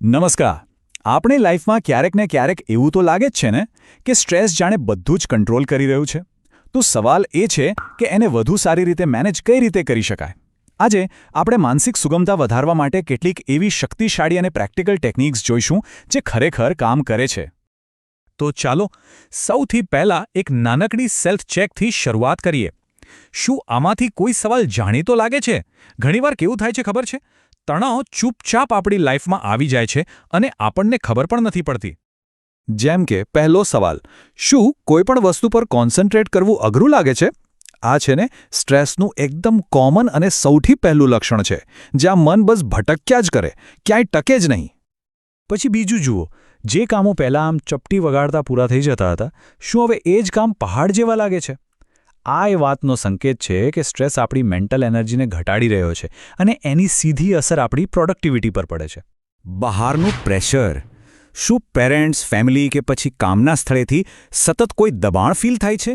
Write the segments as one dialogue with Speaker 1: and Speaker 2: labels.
Speaker 1: નમસ્કાર. આપણી લાઈફમાં ક્યારેક ને ક્યારેક એવું તો લાગે જ છે ને કે સ્ટ્રેસ જાણે બધું જ કંટ્રોલ કરી રહ્યું છે. તો સવાલ એ છે કે એને વધુ સારી રીતે મેનેજ કઈ રીતે કરી શકાય. આજે આપણે માનસિક સુગમતા વધારવા માટે કેટલીક એવી શક્તિશાળી અને પ્રેક્ટિકલ ટેકનિક્સ જોઈશું જે ખરેખર કામ કરે છે. તો ચાલો સૌથી પહેલાં એક નાનકડી સેલ્ફ ચેકથી શરૂઆત કરીએ. શું આમાંથી કોઈ સવાલ જાણીતો લાગે છે? ઘણીવાર કેવું થાય છે ખબર છે, તણાવ ચૂપચાપ આપણી લાઈફમાં આવી જાય છે અને આપણને ખબર પણ નથી પડતી. જેમ કે પહેલો સવાલ, શું કોઈ પણ વસ્તુ પર કોન્સન્ટ્રેટ કરવું અઘરું લાગે છે? આ છે ને સ્ટ્રેસનું એકદમ કોમન અને સૌથી પહેલું લક્ષણ છે, જ્યાં મન બસ ભટક્યા જ કરે, ક્યાંય ટકે જ નહીં. પછી બીજું જુઓ, જે કામો પહેલાં આમ ચપટી વગાડતા પૂરા થઈ જતા હતા, શું હવે એ જ કામ પહાડ જેવા લાગે છે? આ એ વાતનો સંકેત છે કે સ્ટ્રેસ આપણી મેન્ટલ એનર્જીને ઘટાડી રહ્યો છે અને એની સીધી અસર આપણી પ્રોડક્ટિવિટી પર પડે છે. બહારનું પ્રેશર, શું પેરેન્ટ્સ, ફેમિલી કે પછી કામના સ્થળેથી સતત કોઈ દબાણ ફીલ થાય છે?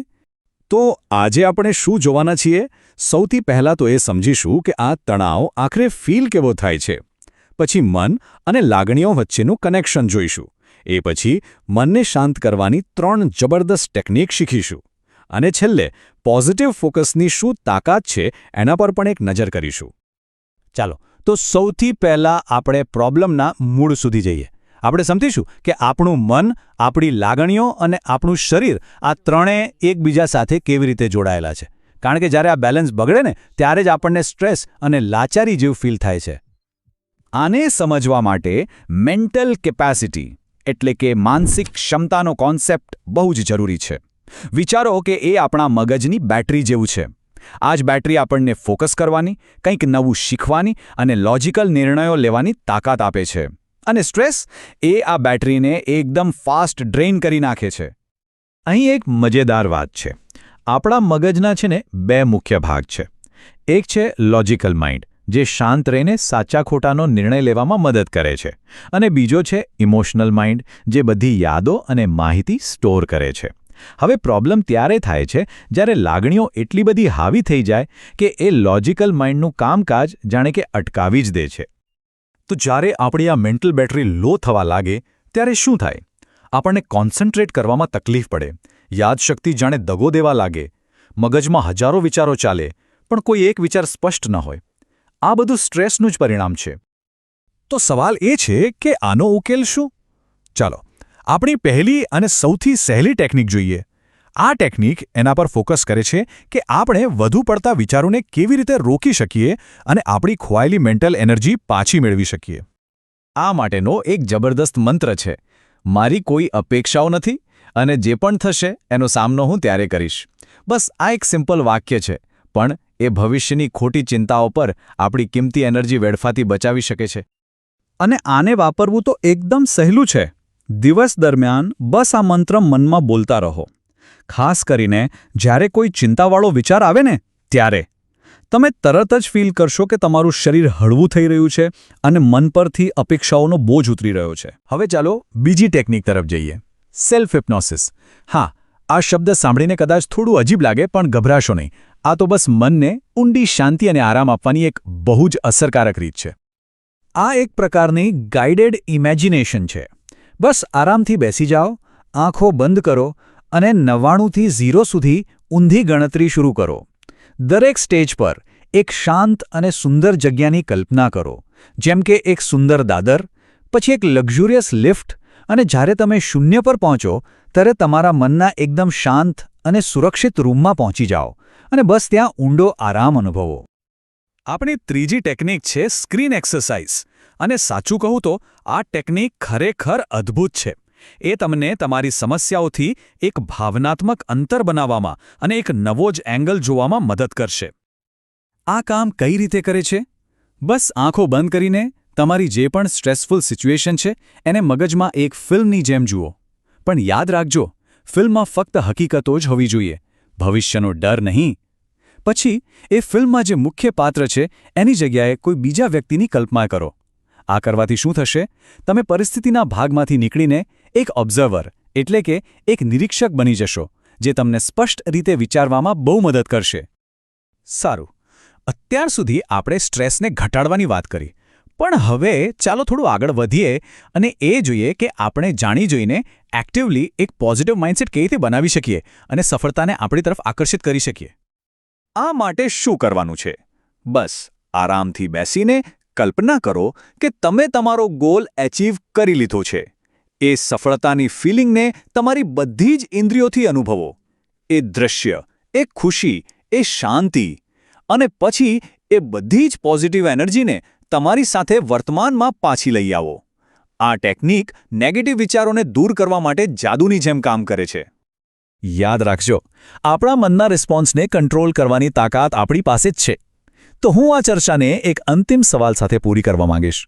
Speaker 1: તો આજે આપણે શું જોવાના છીએ? સૌથી પહેલાં તો એ સમજીશું કે આ તણાવ આખરે ફીલ કેવો થાય છે. પછી મન અને લાગણીઓ વચ્ચેનું કનેક્શન જોઈશું. એ પછી મનને શાંત કરવાની 3 જબરદસ્ત ટેકનિક શીખીશું. અને છેલ્લે પોઝિટિવ ફોકસની શું તાકાત છે એના પર પણ એક નજર કરીશું. ચાલો, તો સૌથી પહેલાં આપણે પ્રોબ્લેમના મૂળ સુધી જઈએ. આપણે સમજીશું કે આપણું મન, આપણી લાગણીઓ અને આપણું શરીર આ ત્રણેય એકબીજા સાથે કેવી રીતે જોડાયેલા છે. કારણ કે જ્યારે આ બેલેન્સ બગડે ને ત્યારે જ આપણને સ્ટ્રેસ અને લાચારી જેવું ફીલ થાય છે. આને સમજવા માટે મેન્ટલ કેપેસિટી એટલે કે માનસિક ક્ષમતાનો કોન્સેપ્ટ બહુ જ જરૂરી છે. વિચારો કે એ આપણા મગજની બેટરી જેવું છે. આ જ બેટરી આપણને ફોકસ કરવાની, કંઈક નવું શીખવાની અને લોજિકલ નિર્ણયો લેવાની તાકાત આપે છે. અને સ્ટ્રેસ એ આ બેટરીને એકદમ ફાસ્ટ ડ્રેઇન કરી નાખે છે. અહીં એક મજેદાર વાત છે. આપણા મગજના છે ને 2 મુખ્ય ભાગ છે. એક છે લોજિકલ માઇન્ડ, જે શાંત રહીને સાચા ખોટાનો નિર્ણય લેવામાં મદદ કરે છે. અને બીજો છે ઇમોશનલ માઇન્ડ, જે બધી યાદો અને માહિતી સ્ટોર કરે છે. હવે પ્રોબ્લેમ ત્યારે થાય છે જ્યારે લાગણીઓ એટલી બધી હાવી થઈ જાય કે એ લોજિકલ માઇન્ડનું કામકાજ જાણે કે અટકાવી જ દે છે. તો જ્યારે આપણી આ મેન્ટલ બેટરી લો થવા લાગે ત્યારે શું થાય? આપણને કોન્સન્ટ્રેટ કરવામાં તકલીફ પડે, યાદશક્તિ જાણે દગો દેવા લાગે, મગજમાં હજારો વિચારો ચાલે, પણ કોઈ એક વિચાર સ્પષ્ટ ન હોય. આ બધું સ્ટ્રેસનું જ પરિણામ છે. તો સવાલ એ છે કે આનો ઉકેલ શું? ચાલો આપણી પહેલી અને સૌથી સહેલી ટેકનિક જોઈએ. આ ટેકનિક એના પર ફોકસ કરે છે કે આપણે વધુ પડતા વિચારોને કેવી રીતે રોકી શકીએ અને આપણી ખોવાયેલી મેન્ટલ એનર્જી પાછી મેળવી શકીએ. આ માટેનો એક જબરદસ્ત મંત્ર છે: મારી કોઈ અપેક્ષાઓ નથી અને જે પણ થશે એનો સામનો હું ત્યારે કરીશ. બસ આ એક સિમ્પલ વાક્ય છે, પણ એ ભવિષ્યની ખોટી ચિંતાઓ પર આપણી કિંમતી એનર્જી વેડફાથી બચાવી શકે છે. અને આને વાપરવું તો એકદમ સહેલું છે. દિવસ દરમિયાન બસ આ મંત્ર મનમાં બોલતા રહો. ખાસ કરીને જ્યારે કોઈ ચિંતાવાળો વિચાર આવે ને ત્યારે તમે તરત જ ફીલ કરશો કે તમારું શરીર હળવું થઈ રહ્યું છે અને મન પરથી અપેક્ષાઓનો બોજ ઉતરી રહ્યો છે. હવે ચાલો બીજી ટેકનિક તરફ જઈએ, સેલ્ફ હિપ્નોસિસ. હા, આ શબ્દ સાંભળીને કદાચ થોડું અજીબ લાગે, પણ ગભરાશો નહીં. આ તો બસ મનને ઊંડી શાંતિ અને આરામ આપવાની એક બહુ જ અસરકારક રીત છે. આ એક પ્રકારની ગાઇડેડ ઇમેજિનેશન છે. બસ આરામથી બેસી જાઓ, આંખો બંધ કરો અને 99 થી 0 સુધી ઊંધી ગણતરી શરૂ કરો. દરેક સ્ટેજ પર એક શાંત અને સુંદર જગ્યાની કલ્પના કરો, જેમ કે એક સુંદર દાદર, પછી એક લક્ઝુરિયસ લિફ્ટ, અને જ્યારે તમે 0 પર પહોંચો ત્યારે તમારા મનના એકદમ શાંત અને સુરક્ષિત રૂમમાં પહોંચી જાઓ અને બસ ત્યાં ઊંડો આરામ અનુભવો. આપણી ત્રીજી ટેકનિક છે સ્ક્રીન એક્સરસાઇઝ. અને સાચું કહું તો આ ટેકનિક ખરેખર અદ્ભુત છે. એ તમને તમારી સમસ્યાઓથી એક ભાવનાત્મક અંતર બનાવવામાં અને એક નવો જ એંગલ જોવામાં મદદ કરશે. આ કામ કઈ રીતે કરે છે? બસ આંખો બંધ કરીને તમારી જે પણ સ્ટ્રેસફુલ સિચ્યુએશન છે એને મગજમાં એક ફિલ્મની જેમ જુઓ. પણ યાદ રાખજો, ફિલ્મમાં ફક્ત હકીકતો જ હોવી જોઈએ, ભવિષ્યનો ડર નહીં. પછી એ ફિલ્મમાં જે મુખ્ય પાત્ર છે એની જગ્યાએ કોઈ બીજા વ્યક્તિની કલ્પના કરો. આ કરવાથી શું થશે? તમે પરિસ્થિતિના ભાગમાંથી નીકળીને એક ઓબ્ઝર્વર એટલે કે એક નિરીક્ષક બની જશો, જે તમને સ્પષ્ટ રીતે વિચારવામાં બહુ મદદ કરશે. સારું, અત્યાર સુધી આપણે સ્ટ્રેસને ઘટાડવાની વાત કરી, પણ હવે ચાલો થોડું આગળ વધીએ અને એ જોઈએ કે આપણે જાણી જોઈને એક્ટિવલી એક પોઝિટિવ માઇન્ડસેટ કેવી રીતે બનાવી શકીએ અને સફળતાને આપણી તરફ આકર્ષિત કરી શકીએ. આ માટે શું કરવાનું છે? બસ આરામથી બેસીને કલ્પના કરો કે તમે તમારો ગોલ એચીવ કરી લીધો છે. એ સફળતાની ફિલિંગને તમારી બધી જ ઇન્દ્રિયોથી અનુભવો. એ દૃશ્ય, એ ખુશી, એ શાંતિ. અને પછી એ બધી જ પોઝિટિવ એનર્જીને તમારી સાથે વર્તમાનમાં પાછી લઈ આવો. આ ટેકનિક નેગેટિવ વિચારોને દૂર કરવા માટે જાદુની જેમ કામ કરે છે. યાદ રાખજો, આપણા મનના રિસ્પોન્સને કંટ્રોલ કરવાની તાકાત આપણી પાસે જ છે. તો હું આ ચર્ચાને એક અંતિમ સવાલ સાથે પૂરી કરવા માંગીશ.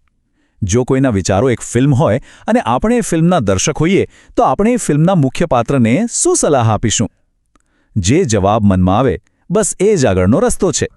Speaker 1: જો કોઈના વિચારો એક ફિલ્મ હોય અને આપણે એ ફિલ્મના દર્શક હોઈએ તો આપણે એ ફિલ્મના મુખ્ય પાત્રને શું સલાહ આપીશું? જે જવાબ મનમાં આવે બસ એ જ આગળનો રસ્તો છે.